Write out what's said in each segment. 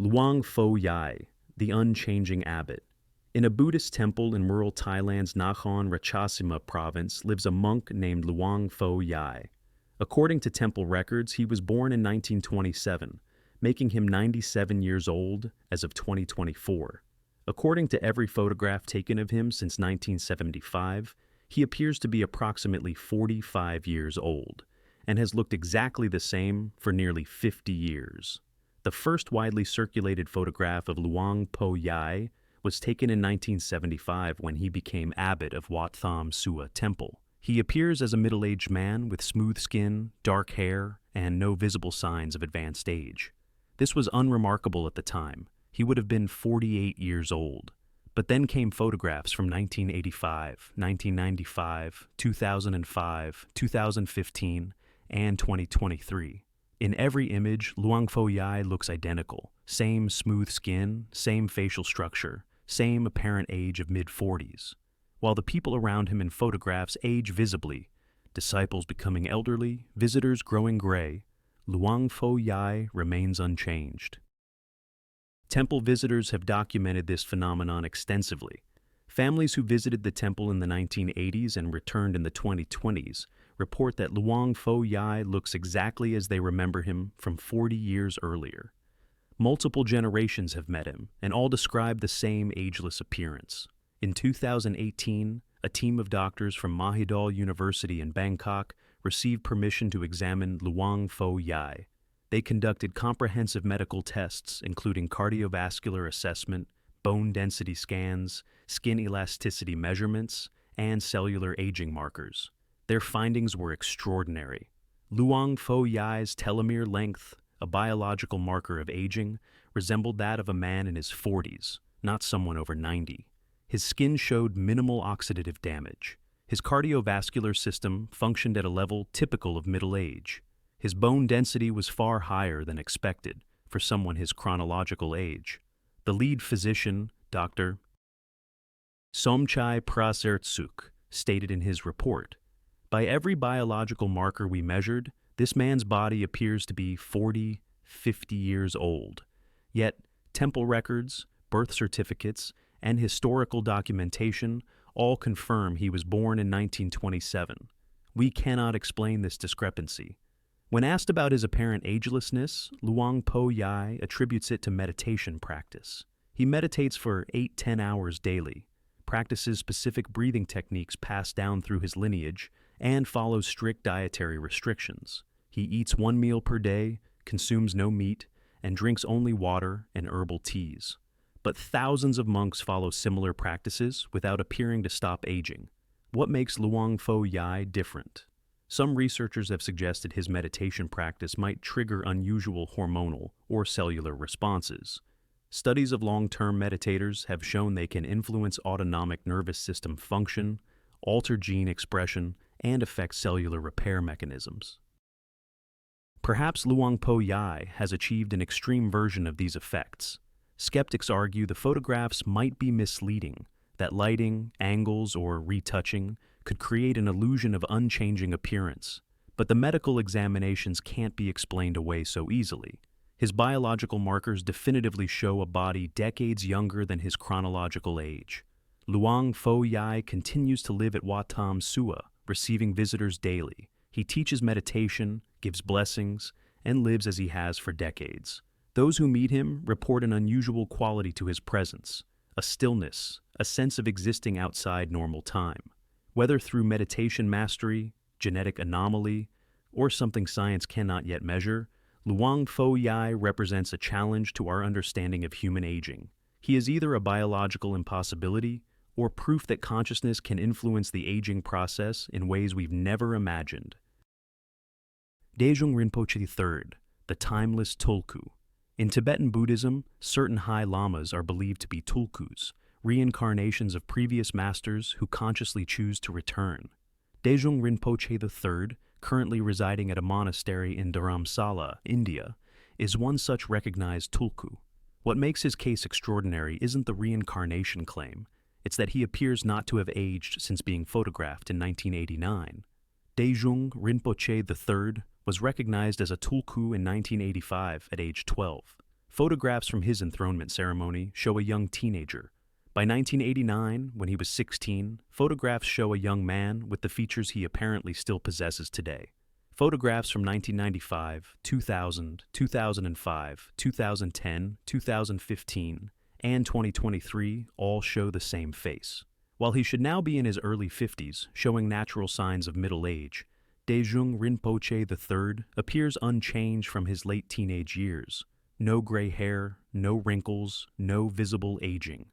Luang Pho Yai, the Unchanging Abbot. In a Buddhist temple in rural Thailand's Nakhon Ratchasima province lives a monk named Luang Pho Yai. According to temple records, he was born in 1927, making him 97 years old as of 2024. According to every photograph taken of him since 1975, he appears to be approximately 45 years old, and has looked exactly the same for nearly 50 years. The first widely circulated photograph of Luang Pho Yai was taken in 1975 when he became abbot of Wat Tham Sua Temple. He appears as a middle-aged man with smooth skin, dark hair, and no visible signs of advanced age. This was unremarkable at the time. He would have been 48 years old. But then came photographs from 1985, 1995, 2005, 2015, and 2023. In every image, Luang Pho Yai looks identical. Same smooth skin, same facial structure, same apparent age of mid-40s. While the people around him in photographs age visibly, disciples becoming elderly, visitors growing gray, Luang Pho Yai remains unchanged. Temple visitors have documented this phenomenon extensively. Families who visited the temple in the 1980s and returned in the 2020s report that Luang Pho Yai looks exactly as they remember him from 40 years earlier. Multiple generations have met him, and all describe the same ageless appearance. In 2018, a team of doctors from Mahidol University in Bangkok received permission to examine Luang Pho Yai. They conducted comprehensive medical tests, including cardiovascular assessment, bone density scans, skin elasticity measurements, and cellular aging markers. Their findings were extraordinary. Luang Pho Yai's telomere length, a biological marker of aging, resembled that of a man in his 40s, not someone over 90. His skin showed minimal oxidative damage. His cardiovascular system functioned at a level typical of middle age. His bone density was far higher than expected for someone his chronological age. The lead physician, Dr. Somchai Prasertsuk, stated in his report, "By every biological marker we measured, this man's body appears to be 40, 50 years old. Yet, temple records, birth certificates, and historical documentation all confirm he was born in 1927. We cannot explain this discrepancy." When asked about his apparent agelessness, Luang Pho Yai attributes it to meditation practice. He meditates for 8-10 hours daily, practices specific breathing techniques passed down through his lineage, and follows strict dietary restrictions. He eats 1 meal per day, consumes no meat, and drinks only water and herbal teas. But thousands of monks follow similar practices without appearing to stop aging. What makes Luang Pho Yai different? Some researchers have suggested his meditation practice might trigger unusual hormonal or cellular responses. Studies of long-term meditators have shown they can influence autonomic nervous system function, alter gene expression, and affect cellular repair mechanisms. Perhaps Luang Pho Yai has achieved an extreme version of these effects. Skeptics argue the photographs might be misleading, that lighting, angles, or retouching could create an illusion of unchanging appearance, but the medical examinations can't be explained away so easily. His biological markers definitively show a body decades younger than his chronological age. Luang Pho Yai continues to live at Wat Tham Sua, receiving visitors daily. He teaches meditation, gives blessings, and lives as he has for decades. Those who meet him report an unusual quality to his presence, a stillness, a sense of existing outside normal time. Whether through meditation mastery, genetic anomaly, or something science cannot yet measure, Luang Pho Yai represents a challenge to our understanding of human aging. He is either a biological impossibility or proof that consciousness can influence the aging process in ways we've never imagined. Dezhung Rinpoche III, the timeless Tulku. In Tibetan Buddhism, certain high lamas are believed to be tulkus, reincarnations of previous masters who consciously choose to return. Dezhung Rinpoche III, currently residing at a monastery in Dharamsala, India, is one such recognized tulku. What makes his case extraordinary isn't the reincarnation claim, it's that he appears not to have aged since being photographed in 1989. Dezhung Rinpoche III was recognized as a tulku in 1985 at age 12. Photographs from his enthronement ceremony show a young teenager. By 1989, when he was 16, photographs show a young man with the features he apparently still possesses today. Photographs from 1995, 2000, 2005, 2010, 2015, and 2023 all show the same face. While he should now be in his early 50s, showing natural signs of middle age, Dezhung Rinpoche III appears unchanged from his late teenage years. No gray hair, no wrinkles, no visible aging.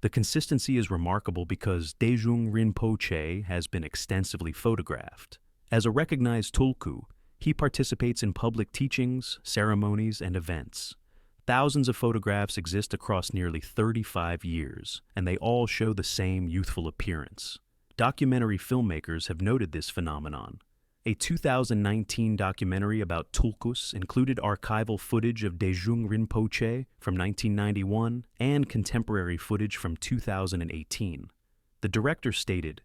The consistency is remarkable because Dezhung Rinpoche has been extensively photographed. As a recognized Tulku, he participates in public teachings, ceremonies, and events. Thousands of photographs exist across nearly 35 years, and they all show the same youthful appearance. Documentary filmmakers have noted this phenomenon. A 2019 documentary about Tulkus included archival footage of Dezhung Rinpoche from 1991 and contemporary footage from 2018. The director stated,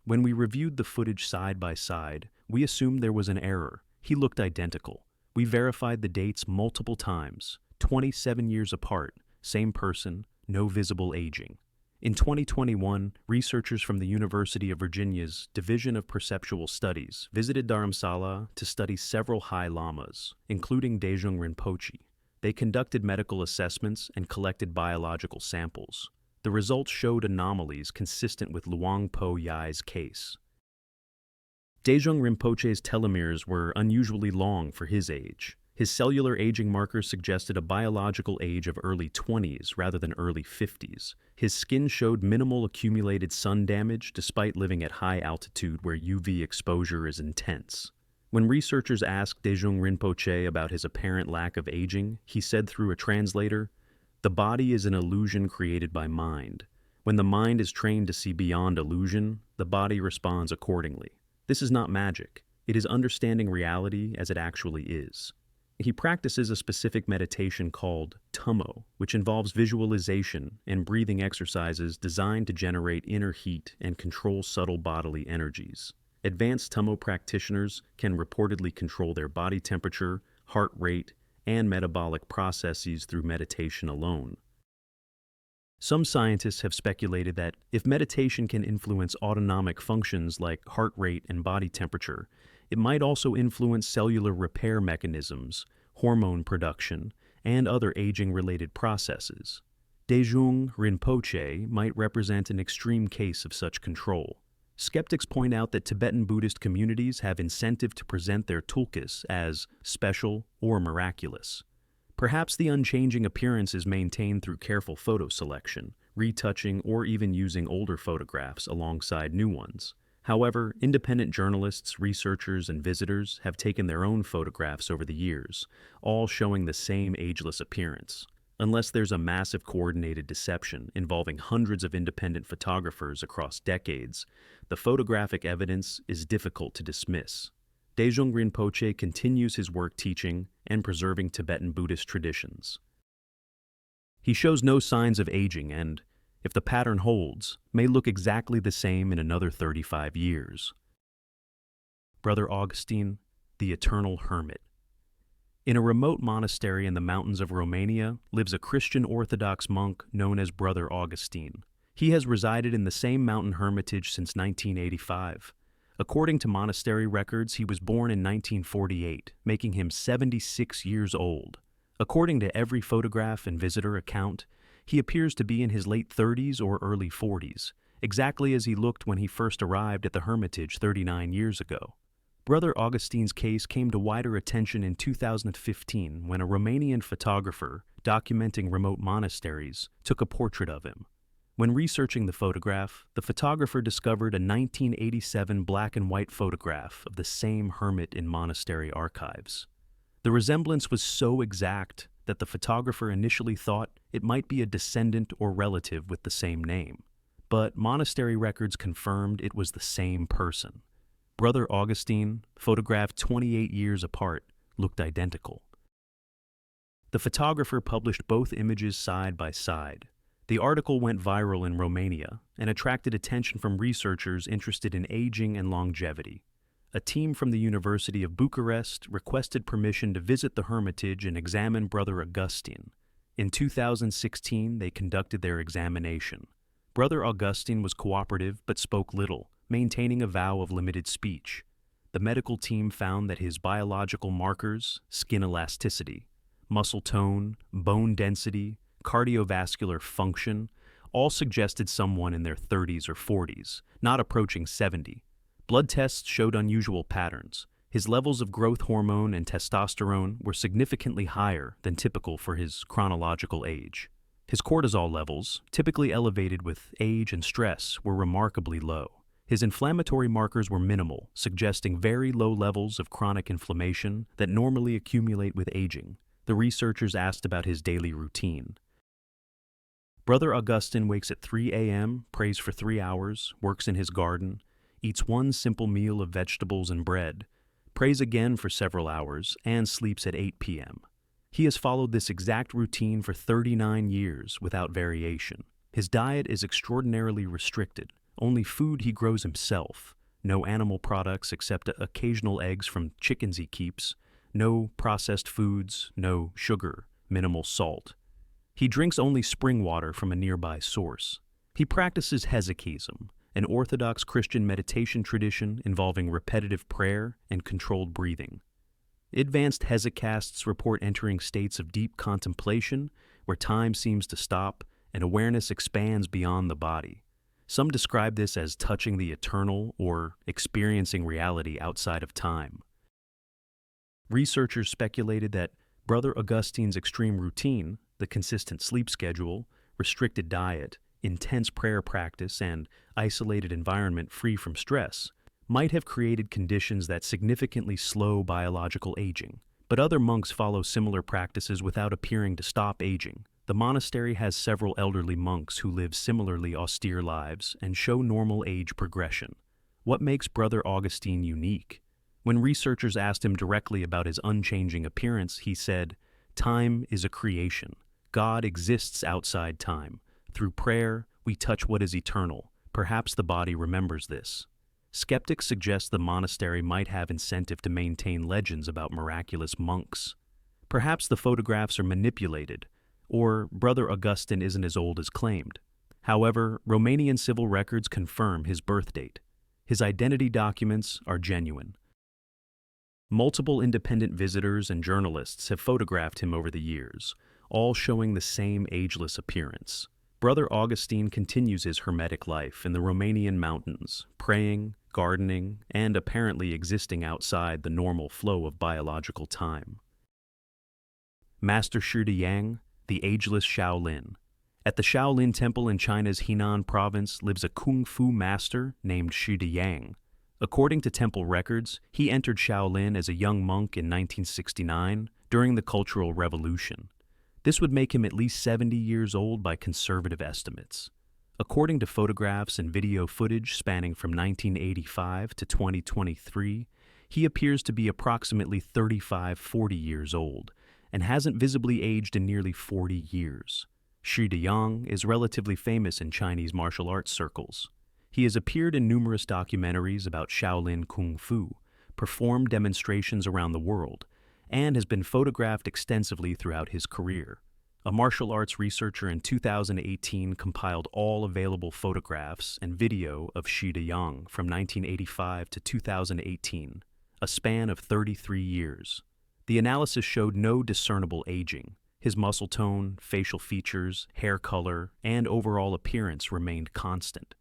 "When we reviewed the footage side by side, we assumed there was an error. He looked identical. We verified the dates multiple times, 27 years apart, same person, no visible aging." In 2021, researchers from the University of Virginia's Division of Perceptual Studies visited Dharamsala to study several High Lamas, including Dezhung Rinpoche. They conducted medical assessments and collected biological samples. The results showed anomalies consistent with Luang Po Yai's case. Dezhung Rinpoche's telomeres were unusually long for his age. His cellular aging markers suggested a biological age of early 20s rather than early 50s. His skin showed minimal accumulated sun damage despite living at high altitude where UV exposure is intense. When researchers asked Dezhung Rinpoche about his apparent lack of aging, he said through a translator, "The body is an illusion created by mind. When the mind is trained to see beyond illusion, the body responds accordingly. This is not magic. It is understanding reality as it actually is." He practices a specific meditation called tummo, which involves visualization and breathing exercises designed to generate inner heat and control subtle bodily energies. Advanced tummo practitioners can reportedly control their body temperature, heart rate, and metabolic processes through meditation alone. Some scientists have speculated that if meditation can influence autonomic functions like heart rate and body temperature, it might also influence cellular repair mechanisms, hormone production, and other aging-related processes. Dezhung Rinpoche might represent an extreme case of such control. Skeptics point out that Tibetan Buddhist communities have incentive to present their tulkus as special or miraculous. Perhaps the unchanging appearance is maintained through careful photo selection, retouching, or even using older photographs alongside new ones. However, independent journalists, researchers, and visitors have taken their own photographs over the years, all showing the same ageless appearance. Unless there's a massive coordinated deception involving hundreds of independent photographers across decades, the photographic evidence is difficult to dismiss. Dezhung Rinpoche continues his work teaching and preserving Tibetan Buddhist traditions. He shows no signs of aging and, if the pattern holds, may look exactly the same in another 35 years. Brother Augustine, the Eternal Hermit. In a remote monastery in the mountains of Romania lives a Christian Orthodox monk known as Brother Augustine. He has resided in the same mountain hermitage since 1985. According to monastery records, he was born in 1948, making him 76 years old. According to every photograph and visitor account, he appears to be in his late 30s or early 40s, exactly as he looked when he first arrived at the hermitage 39 years ago. Brother Augustine's case came to wider attention in 2015 when a Romanian photographer, documenting remote monasteries, took a portrait of him. When researching the photograph, the photographer discovered a 1987 black and white photograph of the same hermit in monastery archives. The resemblance was so exact that the photographer initially thought it might be a descendant or relative with the same name, but monastery records confirmed it was the same person. Brother Augustine, photographed 28 years apart, looked identical. The photographer published both images side by side. The article went viral in Romania and attracted attention from researchers interested in aging and longevity. a team from the University of Bucharest requested permission to visit the hermitage and examine Brother Augustine. In 2016, they conducted their examination. Brother Augustine was cooperative but spoke little, maintaining a vow of limited speech. The medical team found that his biological markers, skin elasticity, muscle tone, bone density, cardiovascular function, all suggested someone in their 30s or 40s, not approaching 70. Blood tests showed unusual patterns. His levels of growth hormone and testosterone were significantly higher than typical for his chronological age. His cortisol levels, typically elevated with age and stress, were remarkably low. His inflammatory markers were minimal, suggesting very low levels of chronic inflammation that normally accumulate with aging. The researchers asked about his daily routine. Brother Augustine wakes at 3 a.m., prays for 3 hours, works in his garden, eats one simple meal of vegetables and bread, prays again for several hours, and sleeps at 8 p.m. He has followed this exact routine for 39 years without variation. His diet is extraordinarily restricted. Only food he grows himself, no animal products except occasional eggs from chickens he keeps, no processed foods, no sugar, minimal salt. He drinks only spring water from a nearby source. He practices hesychasm, an Orthodox Christian meditation tradition involving repetitive prayer and controlled breathing. Advanced hesychasts report entering states of deep contemplation where time seems to stop and awareness expands beyond the body. Some describe this as touching the eternal or experiencing reality outside of time. Researchers speculated that Brother Augustine's extreme routine, the consistent sleep schedule, restricted diet, intense prayer practice, and isolated environment free from stress, might have created conditions that significantly slow biological aging. But other monks follow similar practices without appearing to stop aging. The monastery has several elderly monks who live similarly austere lives and show normal age progression. What makes Brother Augustine unique? When researchers asked him directly about his unchanging appearance, he said, "Time is a creation. God exists outside time. Through prayer, we touch what is eternal. Perhaps the body remembers this." Skeptics suggest the monastery might have incentive to maintain legends about miraculous monks. Perhaps the photographs are manipulated, or Brother Augustine isn't as old as claimed. However, Romanian civil records confirm his birth date. His identity documents are genuine. Multiple independent visitors and journalists have photographed him over the years, all showing the same ageless appearance. Brother Augustine continues his hermetic life in the Romanian mountains, praying, gardening, and apparently existing outside the normal flow of biological time. Master Yang, the Ageless Shaolin. At the Shaolin Temple in China's Henan province lives a Kung Fu master named Yang. According to temple records, he entered Shaolin as a young monk in 1969 during the Cultural Revolution. This would make him at least 70 years old by conservative estimates. According to photographs and video footage spanning from 1985 to 2023, he appears to be approximately 35-40 years old and hasn't visibly aged in nearly 40 years. Yang is relatively famous in Chinese martial arts circles. He has appeared in numerous documentaries about Shaolin Kung Fu, performed demonstrations around the world, and has been photographed extensively throughout his career. A martial arts researcher in 2018 compiled all available photographs and video of Yang from 1985 to 2018, a span of 33 years. The analysis showed no discernible aging. His muscle tone, facial features, hair color, and overall appearance remained constant.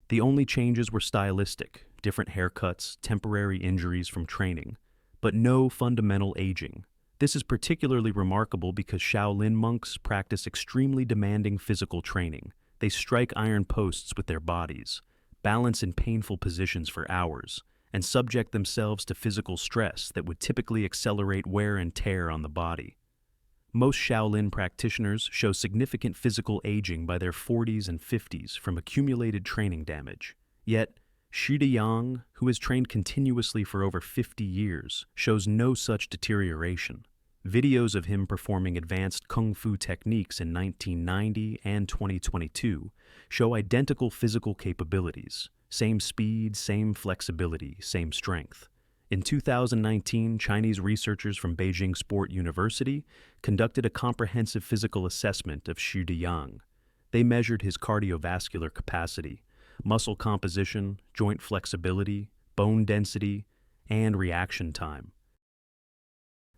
The only changes were stylistic, different haircuts, temporary injuries from training, but no fundamental aging. This is particularly remarkable because Shaolin monks practice extremely demanding physical training. They strike iron posts with their bodies, balance in painful positions for hours, and subject themselves to physical stress that would typically accelerate wear and tear on the body. Most Shaolin practitioners show significant physical aging by their 40s and 50s from accumulated training damage. Yet, Yang, who has trained continuously for over 50 years, shows no such deterioration. Videos of him performing advanced kung fu techniques in 1990 and 2022 show identical physical capabilities. Same speed, same flexibility, same strength. In 2019, Chinese researchers from Beijing Sport University conducted a comprehensive physical assessment of Dezhung. They measured his cardiovascular capacity, muscle composition, joint flexibility, bone density, and reaction time.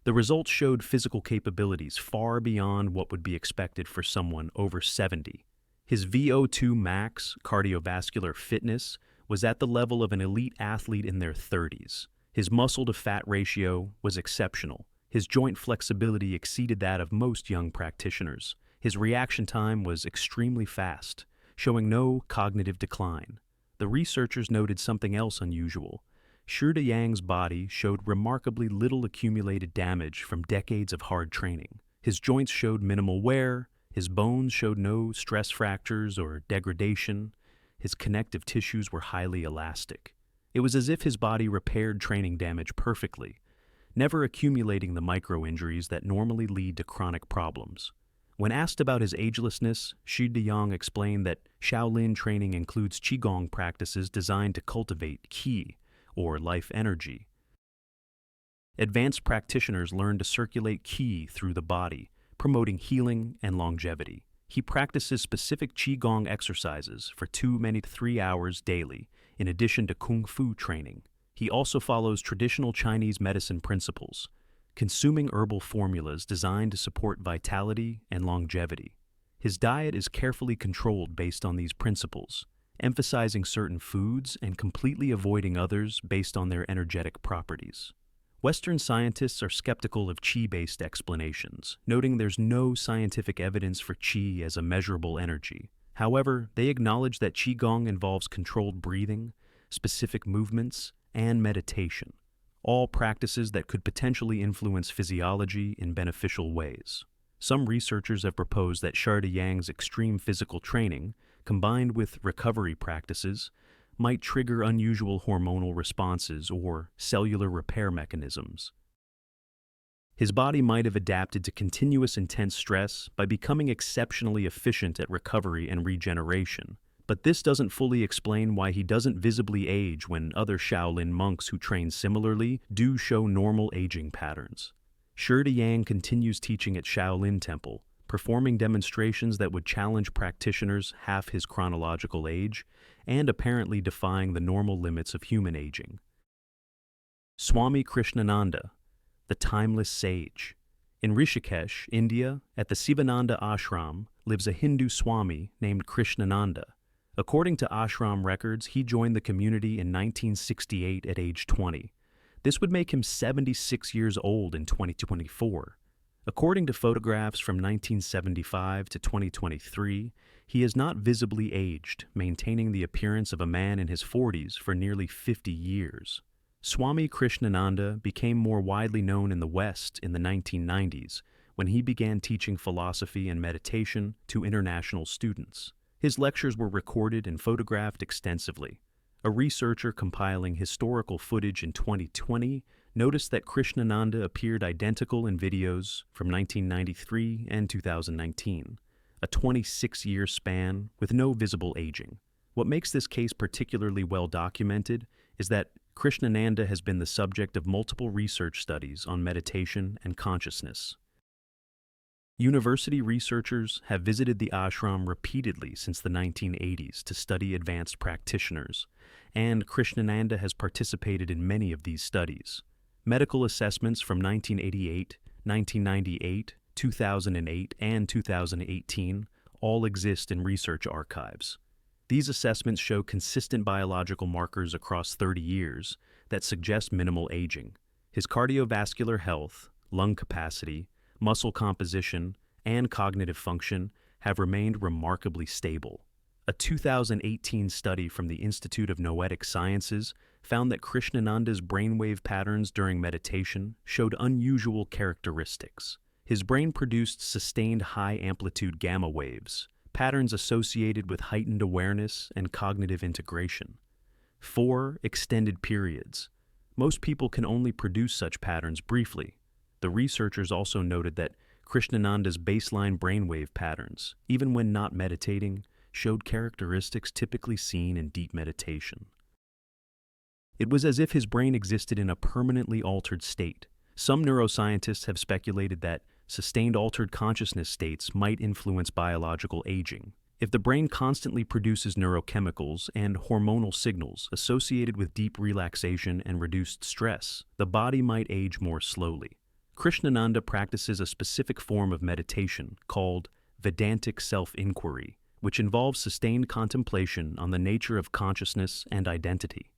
The results showed physical capabilities far beyond what would be expected for someone over 70. His VO2 max, cardiovascular fitness, was at the level of an elite athlete in their 30s. His muscle-to-fat ratio was exceptional. His joint flexibility exceeded that of most young practitioners. His reaction time was extremely fast, showing no cognitive decline. The researchers noted something else unusual. Dezhung's body showed remarkably little accumulated damage from decades of hard training. His joints showed minimal wear, his bones showed no stress fractures or degradation, his connective tissues were highly elastic. It was as if his body repaired training damage perfectly, never accumulating the micro-injuries that normally lead to chronic problems. When asked about his agelessness, Dezhung explained that Shaolin training includes Qigong practices designed to cultivate qi, or life energy. Advanced practitioners learn to circulate qi through the body, promoting healing and longevity. He practices specific Qigong exercises for 2 to 3 hours daily, in addition to Kung Fu training. He also follows traditional Chinese medicine principles, consuming herbal formulas designed to support vitality and longevity. His diet is carefully controlled based on these principles, emphasizing certain foods and completely avoiding others based on their energetic properties. Western scientists are skeptical of qi-based explanations, noting there's no scientific evidence for qi as a measurable energy. However, they acknowledge that qigong involves controlled breathing, specific movements, and meditation, all practices that could potentially influence physiology in beneficial ways. Some researchers have proposed that Dezhung's extreme physical training, combined with recovery practices, might trigger unusual hormonal responses or cellular repair mechanisms. His body might have adapted to continuous intense stress by becoming exceptionally efficient at recovery and regeneration, but this doesn't fully explain why he doesn't visibly age when other Shaolin monks who train similarly do show normal aging patterns. Dezhung continues teaching at Shaolin Temple, performing demonstrations that would challenge practitioners half his chronological age and apparently defying the normal limits of human aging. Swami Krishnananda, the timeless sage. In Rishikesh, India, at the Sivananda ashram, lives a Hindu Swami named Krishnananda. According to ashram records, he joined the community in 1968 at age 20. This would make him 76 years old in 2024. According to photographs from 1975 to 2023, he has not visibly aged, maintaining the appearance of a man in his 40s for nearly 50 years. Swami Krishnananda became more widely known in the West in the 1990s, when he began teaching philosophy and meditation to international students. His lectures were recorded and photographed extensively. A researcher compiling historical footage in 2020 noticed that Krishnananda appeared identical in videos from 1993 and 2019, a 26-year span with no visible aging. What makes this case particularly well documented is that Krishnananda has been the subject of multiple research studies on meditation and consciousness. University researchers have visited the ashram repeatedly since the 1980s to study advanced practitioners, and Krishnananda has participated in many of these studies. Medical assessments from 1988, 1998, 2008, and 2018 all exist in research archives. These assessments show consistent biological markers across 30 years that suggest minimal aging. His cardiovascular health, lung capacity, muscle composition, and cognitive function have remained remarkably stable. A 2018 study from the Institute of Noetic Sciences found that Krishnananda's brainwave patterns during meditation showed unusual characteristics. His brain produced sustained high-amplitude gamma waves, patterns associated with heightened awareness and cognitive integration. 4 extended periods. Most people can only produce such patterns briefly. The researchers also noted that Krishnananda's baseline brainwave patterns, even when not meditating, showed characteristics typically seen in deep meditation. It was as if his brain existed in a permanently altered state. Some neuroscientists have speculated that sustained altered consciousness states might influence biological aging. If the brain constantly produces neurochemicals and hormonal signals associated with deep relaxation and reduced stress, the body might age more slowly. Krishnananda practices a specific form of meditation called Vedantic self-inquiry, which involves sustained contemplation on the nature of consciousness and identity.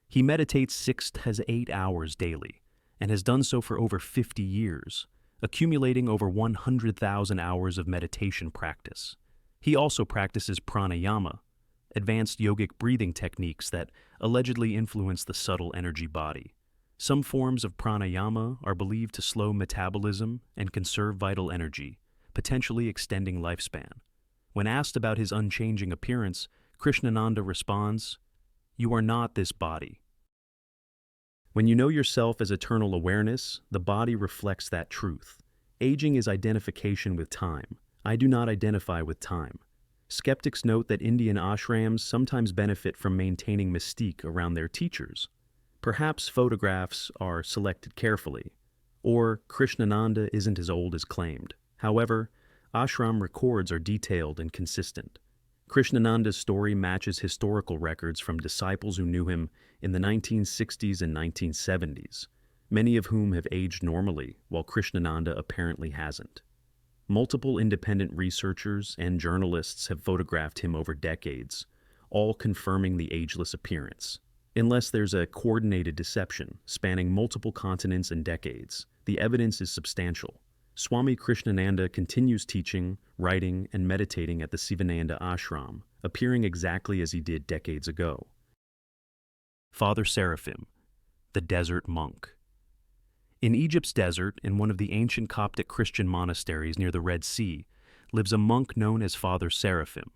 He meditates 6 to 8 hours daily, and has done so for over 50 years, accumulating over 100,000 hours of meditation practice. He also practices pranayama, advanced yogic breathing techniques that allegedly influence the subtle energy body. Some forms of pranayama are believed to slow metabolism and conserve vital energy, potentially extending lifespan. When asked about his unchanging appearance, Krishnananda responds, "You are not this body." When you know yourself as eternal awareness, the body reflects that truth. Aging is identification with time. I do not identify with time. Skeptics note that Indian ashrams sometimes benefit from maintaining mystique around their teachers. Perhaps photographs are selected carefully, or Krishnananda isn't as old as claimed. However, ashram records are detailed and consistent. Krishnananda's story matches historical records from disciples who knew him in the 1960s and 1970s, many of whom have aged normally, while Krishnananda apparently hasn't. Multiple independent researchers and journalists have photographed him over decades, all confirming the ageless appearance. Unless there's a coordinated deception spanning multiple continents and decades, the evidence is substantial. Swami Krishnananda continues teaching, writing, and meditating at the Sivananda ashram, appearing exactly as he did decades ago. Father Seraphim, the desert monk. In Egypt's desert, in one of the ancient Coptic Christian monasteries near the Red Sea, lives a monk known as Father Seraphim.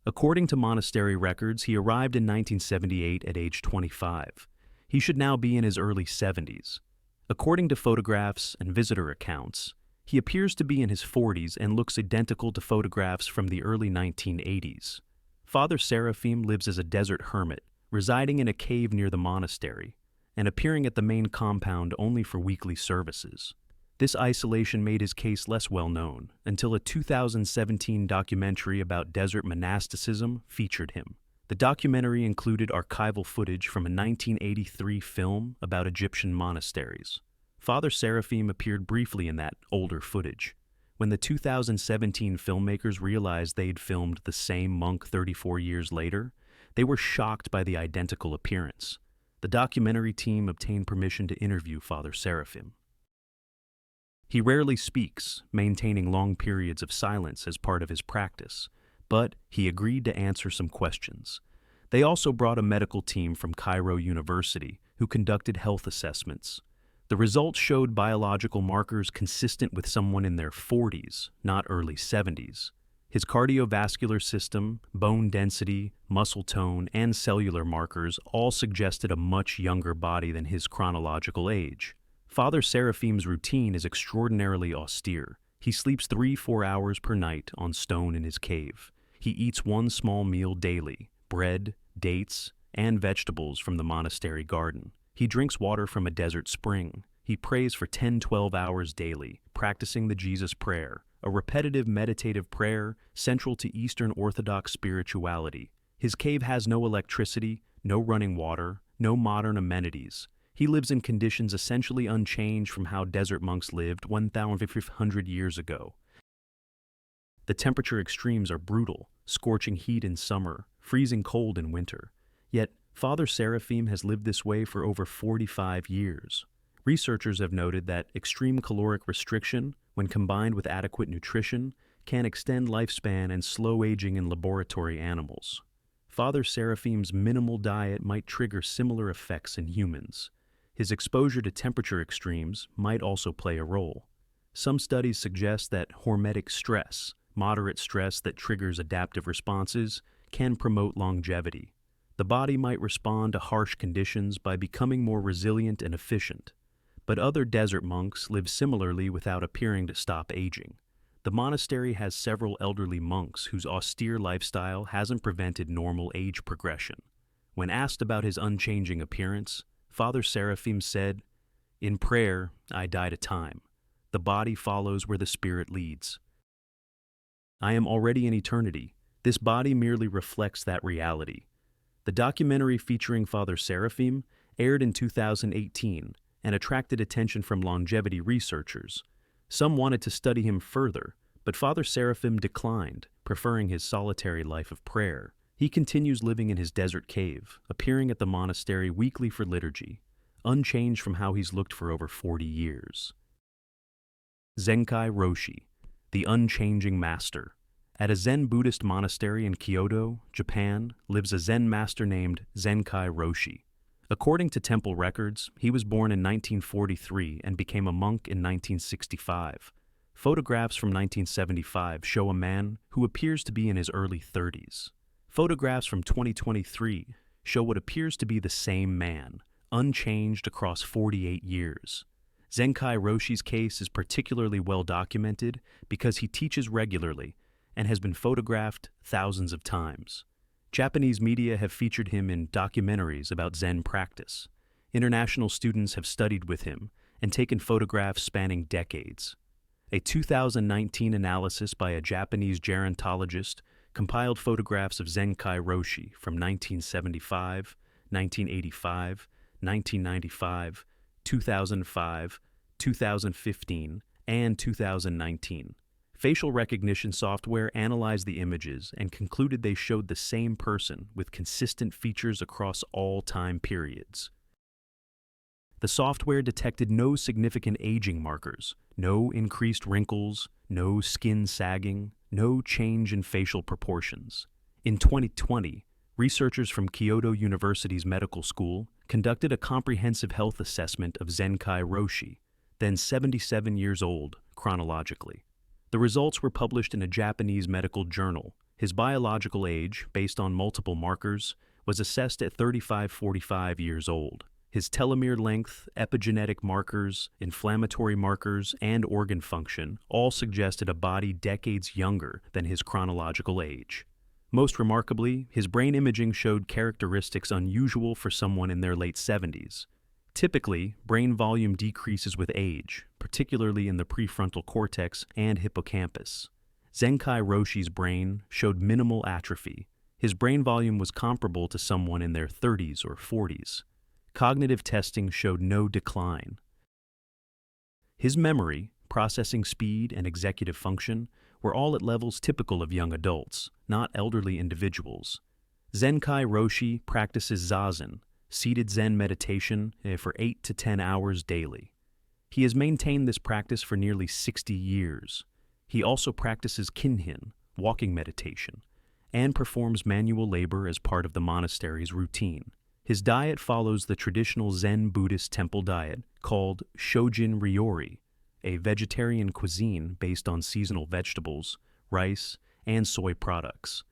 According to monastery records, he arrived in 1978 at age 25. He should now be in his early 70s. According to photographs and visitor accounts, he appears to be in his 40s and looks identical to photographs from the early 1980s. Father Seraphim lives as a desert hermit, residing in a cave near the monastery, and appearing at the main compound only for weekly services. This isolation made his case less well known until a 2017 documentary about desert monasticism featured him. The documentary included archival footage from a 1983 film about Egyptian monasteries. Father Seraphim appeared briefly in that older footage. When the 2017 filmmakers realized they'd filmed the same monk 34 years later, they were shocked by the identical appearance. The documentary team obtained permission to interview Father Seraphim. He rarely speaks, maintaining long periods of silence as part of his practice, but he agreed to answer some questions. They also brought a medical team from Cairo University who conducted health assessments. The results showed biological markers consistent with someone in their 40s, not early 70s. His cardiovascular system, bone density, muscle tone, and cellular markers all suggested a much younger body than his chronological age. Father Seraphim's routine is extraordinarily austere. He sleeps 3-4 hours per night on stone in his cave. He eats one small meal daily, bread, dates, and vegetables from the monastery garden. He drinks water from a desert spring. He prays for 10-12 hours daily, practicing the Jesus Prayer, a repetitive meditative prayer central to Eastern Orthodox spirituality. His cave has no electricity, no running water, no modern amenities. He lives in conditions essentially unchanged from how desert monks lived 1,500 years ago. The temperature extremes are brutal, scorching heat in summer, freezing cold in winter. Yet, Father Seraphim has lived this way for over 45 years. Researchers have noted that extreme caloric restriction, when combined with adequate nutrition, can extend lifespan and slow aging in laboratory animals. Father Seraphim's minimal diet might trigger similar effects in humans. His exposure to temperature extremes might also play a role. Some studies suggest that hormetic stress, moderate stress that triggers adaptive responses, can promote longevity. The body might respond to harsh conditions by becoming more resilient and efficient. But other desert monks live similarly without appearing to stop aging. The monastery has several elderly monks whose austere lifestyle hasn't prevented normal age progression. When asked about his unchanging appearance, Father Seraphim said, "In prayer, I die to time. The body follows where the spirit leads. I am already in eternity. This body merely reflects that reality." The documentary featuring Father Seraphim aired in 2018 and attracted attention from longevity researchers. Some wanted to study him further, but Father Seraphim declined, preferring his solitary life of prayer. He continues living in his desert cave, appearing at the monastery weekly for liturgy, unchanged from how he's looked for over 40 years. Zenkai Roshi, the Unchanging Master. At a Zen Buddhist monastery in Kyoto, Japan, lives a Zen master named Zenkai Roshi. According to temple records, he was born in 1943 and became a monk in 1965. Photographs from 1975 show a man who appears to be in his early 30s. Photographs from 2023 show what appears to be the same man, unchanged across 48 years. Zenkai Roshi's case is particularly well documented because he teaches regularly and has been photographed thousands of times. Japanese media have featured him in documentaries about Zen practice. International students have studied with him and taken photographs spanning decades. A 2019 analysis by a Japanese gerontologist compiled photographs of Zenkai Roshi from 1975, 1985, 1995, 2005, 2015, and 2019. Facial recognition software analyzed the images and concluded they showed the same person with consistent features across all time periods. The software detected no significant aging markers, no increased wrinkles, no skin sagging, no change in facial proportions. In 2020, researchers from Kyoto University's medical school conducted a comprehensive health assessment of Zenkai Roshi, then 77 years old chronologically. The results were published in a Japanese medical journal. His biological age, based on multiple markers, was assessed at 35-45 years old. His telomere length, epigenetic markers, inflammatory markers, and organ function all suggested a body decades younger than his chronological age. Most remarkably, his brain imaging showed characteristics unusual for someone in their late 70s. Typically, brain volume decreases with age, particularly in the prefrontal cortex and hippocampus. Zenkai Roshi's brain showed minimal atrophy. His brain volume was comparable to someone in their 30s or 40s. Cognitive testing showed no decline. His memory, processing speed, and executive function were all at levels typical of young adults, not elderly individuals. Zenkai Roshi practices zazen, seated Zen meditation, for 8 to 10 hours daily. He has maintained this practice for nearly 60 years. He also practices kinhin, walking meditation, and performs manual labor as part of the monastery's routine. His diet follows the traditional Zen Buddhist temple diet called Shojin Ryori, a vegetarian cuisine based on seasonal vegetables, rice, and soy products.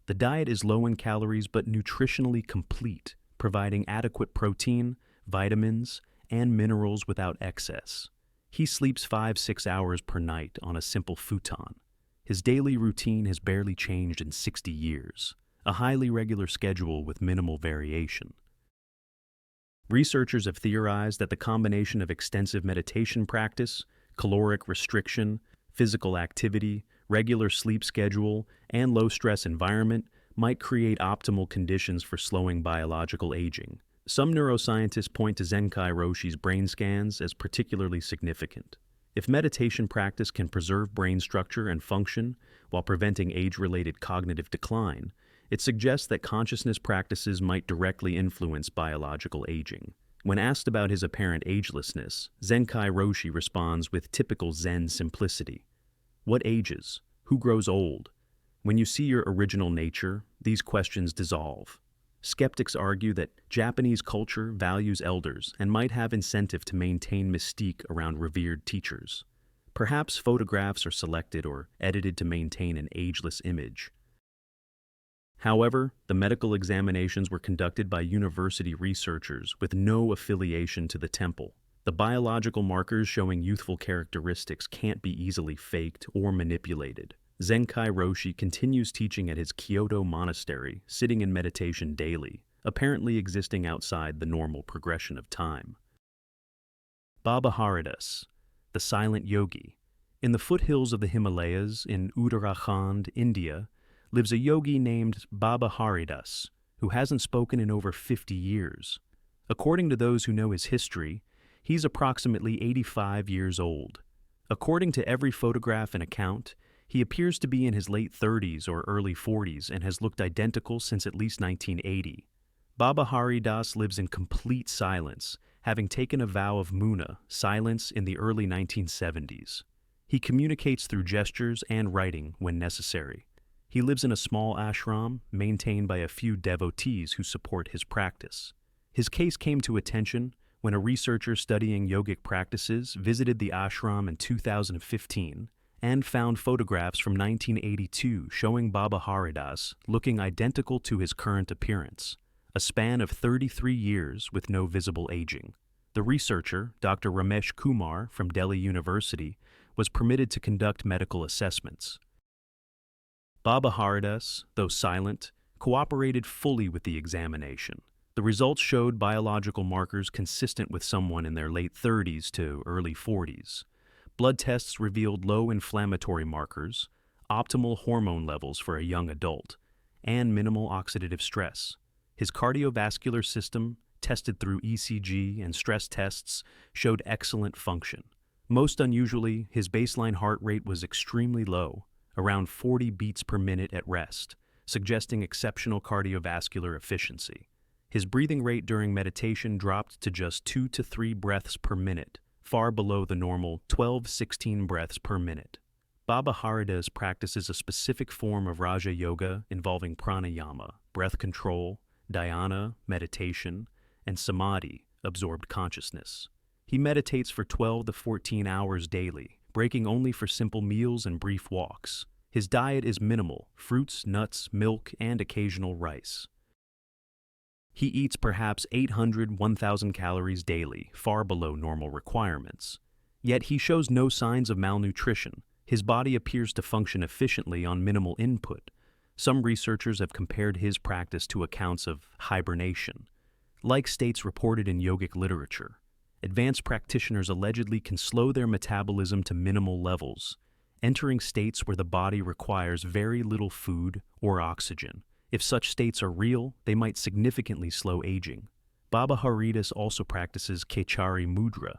The diet is low in calories but nutritionally complete, providing adequate protein, vitamins, and minerals without excess. He sleeps 5-6 hours per night on a simple futon. His daily routine has barely changed in 60 years, a highly regular schedule with minimal variation. Researchers have theorized that the combination of extensive meditation practice, caloric restriction, physical activity, regular sleep schedule, and low-stress environment might create optimal conditions for slowing biological aging. Some neuroscientists point to Zenkai Roshi's brain scans as particularly significant. If meditation practice can preserve brain structure and function while preventing age-related cognitive decline, it suggests that consciousness practices might directly influence biological aging. When asked about his apparent agelessness, Zenkai Roshi responds with typical Zen simplicity. What ages? Who grows old? When you see your original nature, these questions dissolve. Skeptics argue that Japanese culture values elders and might have incentive to maintain mystique around revered teachers. Perhaps photographs are selected or edited to maintain an ageless image. However, the medical examinations were conducted by university researchers with no affiliation to the temple. The biological markers showing youthful characteristics can't be easily faked or manipulated. Zenkai Roshi continues teaching at his Kyoto monastery, sitting in meditation daily, apparently existing outside the normal progression of time. Baba Haridas, the silent yogi. In the foothills of the Himalayas in Uttarakhand, India, lives a yogi named Baba Haridas, who hasn't spoken in over 50 years. According to those who know his history, he's approximately 85 years old. According to every photograph and account, he appears to be in his late 30s or early 40s and has looked identical since at least 1980. Baba Haridas lives in complete silence, having taken a vow of muna, silence, in the early 1970s. He communicates through gestures and writing when necessary. He lives in a small ashram maintained by a few devotees who support his practice. His case came to attention when a researcher studying yogic practices visited the ashram in 2015 and found photographs from 1982 showing Baba Haridas looking identical to his current appearance, a span of 33 years with no visible aging. The researcher, Dr. Ramesh Kumar from Delhi University, was permitted to conduct medical assessments. Baba Haridas, though silent, cooperated fully with the examination. The results showed biological markers consistent with someone in their late 30s to early 40s. Blood tests revealed low inflammatory markers, optimal hormone levels for a young adult, and minimal oxidative stress. His cardiovascular system, tested through ECG and stress tests, showed excellent function. Most unusually, his baseline heart rate was extremely low, around 40 beats per minute at rest, suggesting exceptional cardiovascular efficiency. His breathing rate during meditation dropped to just 2 to 3 breaths per minute, far below the normal 12-16 breaths per minute. Baba Haridas practices a specific form of Raja Yoga involving pranayama, breath control, dhyana, meditation, and samadhi, absorbed consciousness. He meditates for 12 to 14 hours daily, breaking only for simple meals and brief walks. His diet is minimal: fruits, nuts, milk, and occasional rice. He eats perhaps 800-1,000 calories daily, far below normal requirements. Yet he shows no signs of malnutrition. His body appears to function efficiently on minimal input. Some researchers have compared his practice to accounts of hibernation, like states reported in yogic literature. Advanced practitioners allegedly can slow their metabolism to minimal levels, entering states where the body requires very little food or oxygen. If such states are real, they might significantly slow aging. Baba Haridas also practices Kechari Mudra,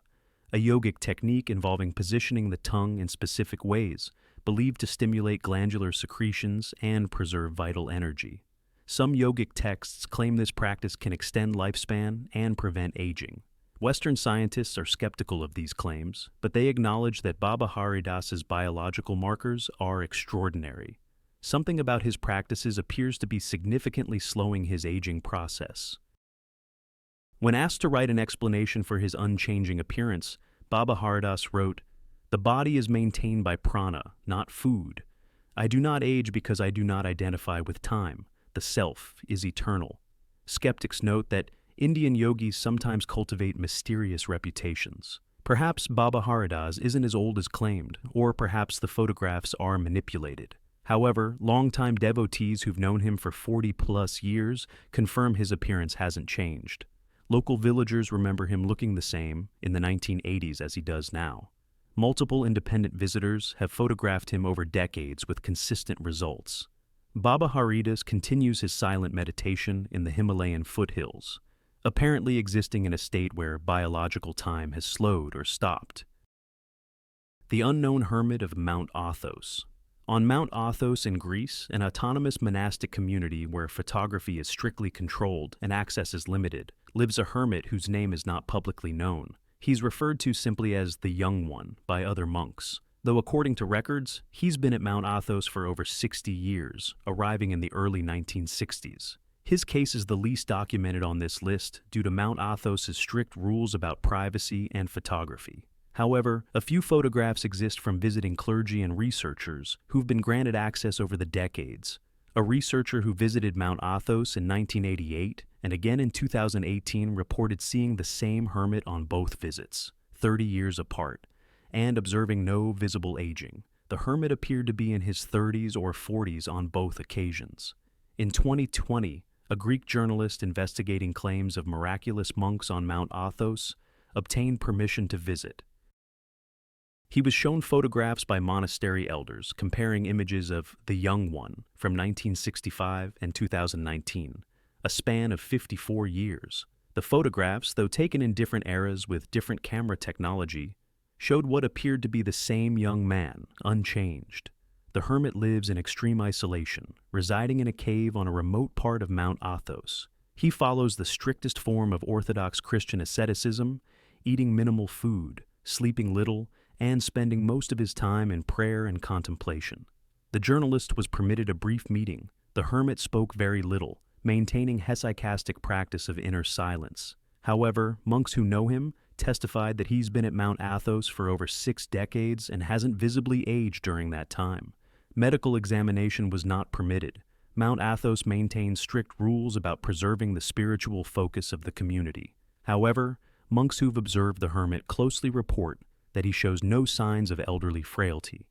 a yogic technique involving positioning the tongue in specific ways, believed to stimulate glandular secretions and preserve vital energy. Some yogic texts claim this practice can extend lifespan and prevent aging. Western scientists are skeptical of these claims, but they acknowledge that Baba Haridas's biological markers are extraordinary. Something about his practices appears to be significantly slowing his aging process. When asked to write an explanation for his unchanging appearance, Baba Haridas wrote, "The body is maintained by prana, not food. I do not age because I do not identify with time. The self is eternal." Skeptics note that Indian yogis sometimes cultivate mysterious reputations. Perhaps Baba Haridas isn't as old as claimed, or perhaps the photographs are manipulated. However, longtime devotees who've known him for 40-plus years confirm his appearance hasn't changed. Local villagers remember him looking the same in the 1980s as he does now. Multiple independent visitors have photographed him over decades with consistent results. Baba Haridas continues his silent meditation in the Himalayan foothills, apparently existing in a state where biological time has slowed or stopped. The unknown hermit of Mount Athos. On Mount Athos in Greece, an autonomous monastic community where photography is strictly controlled and access is limited, lives a hermit whose name is not publicly known. He's referred to simply as the Young One by other monks, though according to records, he's been at Mount Athos for over 60 years, arriving in the early 1960s. His case is the least documented on this list due to Mount Athos's strict rules about privacy and photography. However, a few photographs exist from visiting clergy and researchers who've been granted access over the decades. A researcher who visited Mount Athos in 1988 and again in 2018 reported seeing the same hermit on both visits, 30 years apart, and observing no visible aging. The hermit appeared to be in his 30s or 40s on both occasions. In 2020, a Greek journalist investigating claims of miraculous monks on Mount Athos obtained permission to visit. He was shown photographs by monastery elders comparing images of the Young One from 1965 and 2019, a span of 54 years. The photographs, though taken in different eras with different camera technology, showed what appeared to be the same young man, unchanged. The hermit lives in extreme isolation, residing in a cave on a remote part of Mount Athos. He follows the strictest form of Orthodox Christian asceticism, eating minimal food, sleeping little, and spending most of his time in prayer and contemplation. The journalist was permitted a brief meeting. The hermit spoke very little, maintaining hesychastic practice of inner silence. However, monks who know him testified that he's been at Mount Athos for over 6 decades and hasn't visibly aged during that time. Medical examination was not permitted. Mount Athos maintains strict rules about preserving the spiritual focus of the community. However, monks who've observed the hermit closely report that he shows no signs of elderly frailty.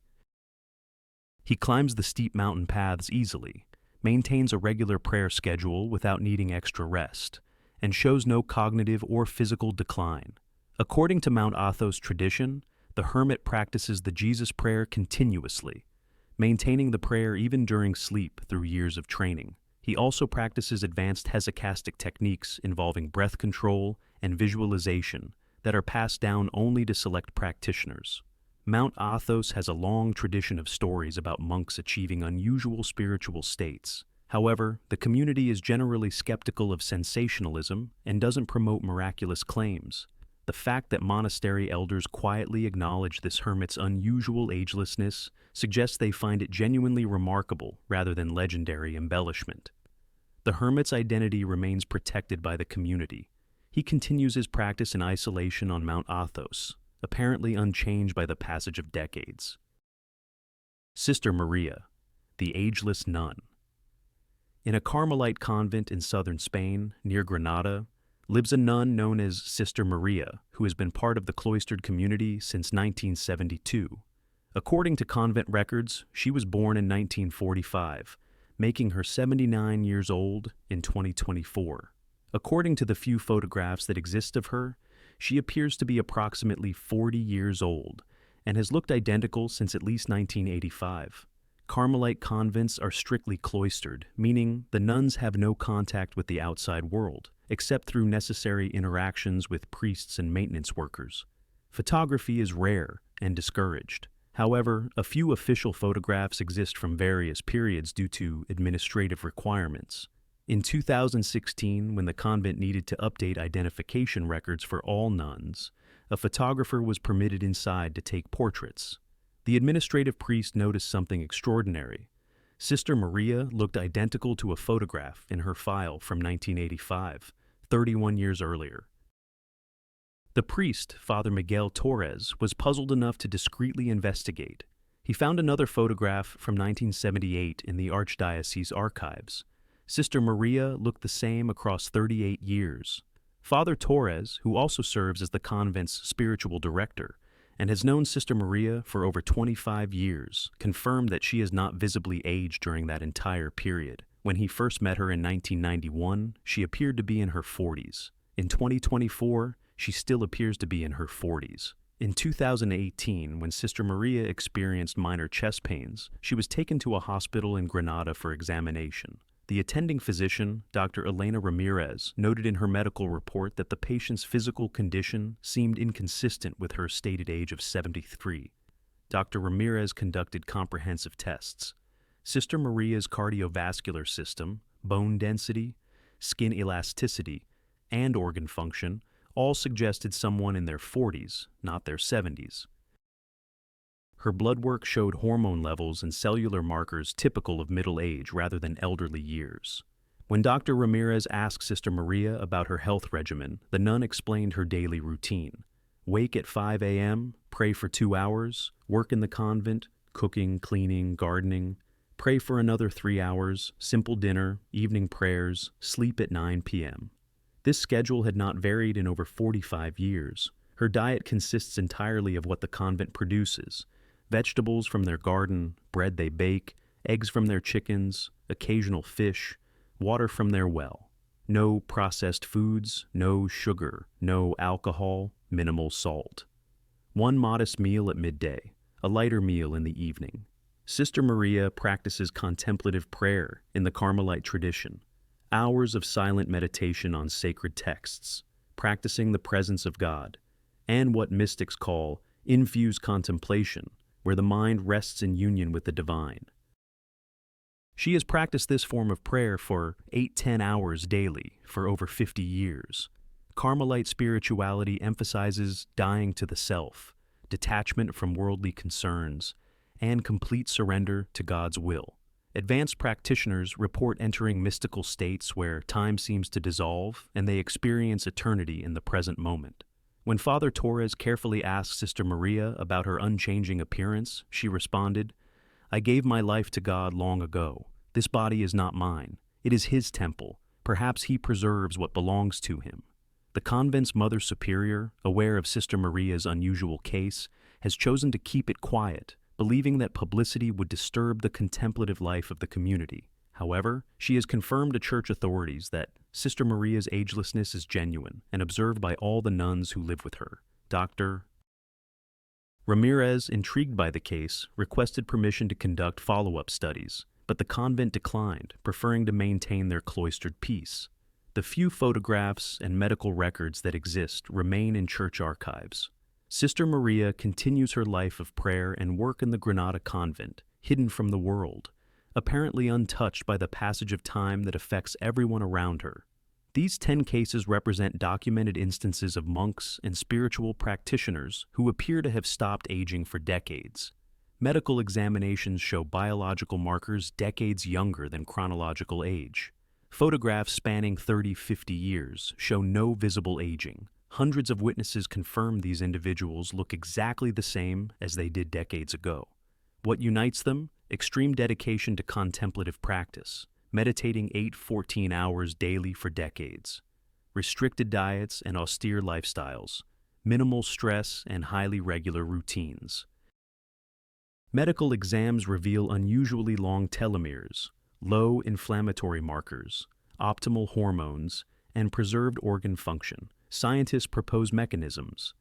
He climbs the steep mountain paths easily, maintains a regular prayer schedule without needing extra rest, and shows no cognitive or physical decline. According to Mount Athos tradition, the hermit practices the Jesus prayer continuously, maintaining the prayer even during sleep through years of training. He also practices advanced hesychastic techniques involving breath control and visualization that are passed down only to select practitioners. Mount Athos has a long tradition of stories about monks achieving unusual spiritual states. However, the community is generally skeptical of sensationalism and doesn't promote miraculous claims. The fact that monastery elders quietly acknowledge this hermit's unusual agelessness suggests they find it genuinely remarkable rather than legendary embellishment. The hermit's identity remains protected by the community. He continues his practice in isolation on Mount Athos, apparently unchanged by the passage of decades. Sister Maria, the ageless nun. In a Carmelite convent in southern Spain, near Granada, lives a nun known as Sister Maria, who has been part of the cloistered community since 1972. According to convent records, she was born in 1945, making her 79 years old in 2024. According to the few photographs that exist of her, she appears to be approximately 40 years old and has looked identical since at least 1985. Carmelite convents are strictly cloistered, meaning the nuns have no contact with the outside world, except through necessary interactions with priests and maintenance workers. Photography is rare and discouraged. However, a few official photographs exist from various periods due to administrative requirements. In 2016, when the convent needed to update identification records for all nuns, a photographer was permitted inside to take portraits. The administrative priest noticed something extraordinary. Sister Maria looked identical to a photograph in her file from 1985, 31 years earlier. The priest, Father Miguel Torres, was puzzled enough to discreetly investigate. He found another photograph from 1978 in the Archdiocese archives. Sister Maria looked the same across 38 years. Father Torres, who also serves as the convent's spiritual director and has known Sister Maria for over 25 years, confirmed that she has not visibly aged during that entire period. When he first met her in 1991, she appeared to be in her 40s. In 2024, she still appears to be in her 40s. In 2018, when Sister Maria experienced minor chest pains, she was taken to a hospital in Granada for examination. The attending physician, Dr. Elena Ramirez, noted in her medical report that the patient's physical condition seemed inconsistent with her stated age of 73. Dr. Ramirez conducted comprehensive tests. Sister Maria's cardiovascular system, bone density, skin elasticity, and organ function all suggested someone in their 40s, not their 70s. Her blood work showed hormone levels and cellular markers typical of middle age rather than elderly years. When Dr. Ramirez asked Sister Maria about her health regimen, the nun explained her daily routine. Wake at 5 a.m., pray for 2 hours, work in the convent, cooking, cleaning, gardening, Pray for another 3 hours, simple dinner, evening prayers, sleep at 9 p.m. This schedule had not varied in over 45 years. Her diet consists entirely of what the convent produces: vegetables from their garden, bread they bake, eggs from their chickens, occasional fish, water from their well. No processed foods, no sugar, no alcohol, minimal salt. One modest meal at midday, a lighter meal in the evening. Sister Maria practices contemplative prayer in the Carmelite tradition, hours of silent meditation on sacred texts, practicing the presence of God, and what mystics call infused contemplation, where the mind rests in union with the divine. She has practiced this form of prayer for 8-10 hours daily for over 50 years. Carmelite spirituality emphasizes dying to the self, detachment from worldly concerns, and complete surrender to God's will. Advanced practitioners report entering mystical states where time seems to dissolve and they experience eternity in the present moment. When Father Torres carefully asked Sister Maria about her unchanging appearance, she responded, "I gave my life to God long ago. This body is not mine. It is His temple. Perhaps He preserves what belongs to Him." The convent's Mother Superior, aware of Sister Maria's unusual case, has chosen to keep it quiet, believing that publicity would disturb the contemplative life of the community. However, she has confirmed to church authorities that Sister Maria's agelessness is genuine and observed by all the nuns who live with her. Dr. Ramirez, intrigued by the case, requested permission to conduct follow-up studies, but the convent declined, preferring to maintain their cloistered peace. The few photographs and medical records that exist remain in church archives. Sister Maria continues her life of prayer and work in the Granada convent, hidden from the world, apparently untouched by the passage of time that affects everyone around her. These 10 cases represent documented instances of monks and spiritual practitioners who appear to have stopped aging for decades. Medical examinations show biological markers decades younger than chronological age. Photographs spanning 30-50 years show no visible aging. Hundreds of witnesses confirm these individuals look exactly the same as they did decades ago. What unites them? Extreme dedication to contemplative practice, meditating 8-14 hours daily for decades, restricted diets and austere lifestyles, minimal stress and highly regular routines. Medical exams reveal unusually long telomeres, low inflammatory markers, optimal hormones, and preserved organ function. Scientists propose mechanisms: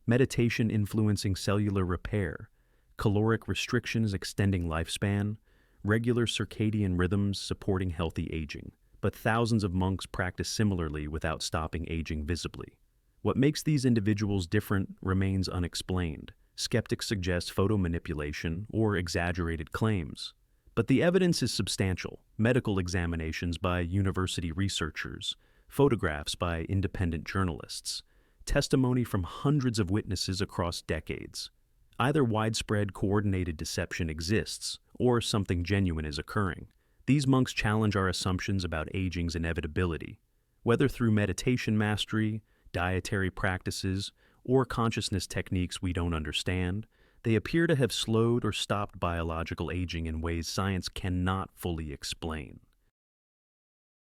meditation influencing cellular repair, caloric restrictions extending lifespan, regular circadian rhythms supporting healthy aging. But thousands of monks practice similarly without stopping aging visibly. What makes these individuals different remains unexplained. Skeptics suggest photomanipulation or exaggerated claims. But the evidence is substantial: medical examinations by university researchers, photographs by independent journalists, testimony from hundreds of witnesses across decades. Either widespread coordinated deception exists, or something genuine is occurring. These monks challenge our assumptions about aging's inevitability. Whether through meditation mastery, dietary practices, or consciousness techniques we don't understand, they appear to have slowed or stopped biological aging in ways science cannot fully explain.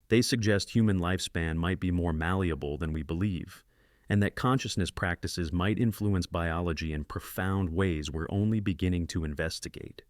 They suggest human lifespan might be more malleable than we believe, and that consciousness practices might influence biology in profound ways we're only beginning to investigate.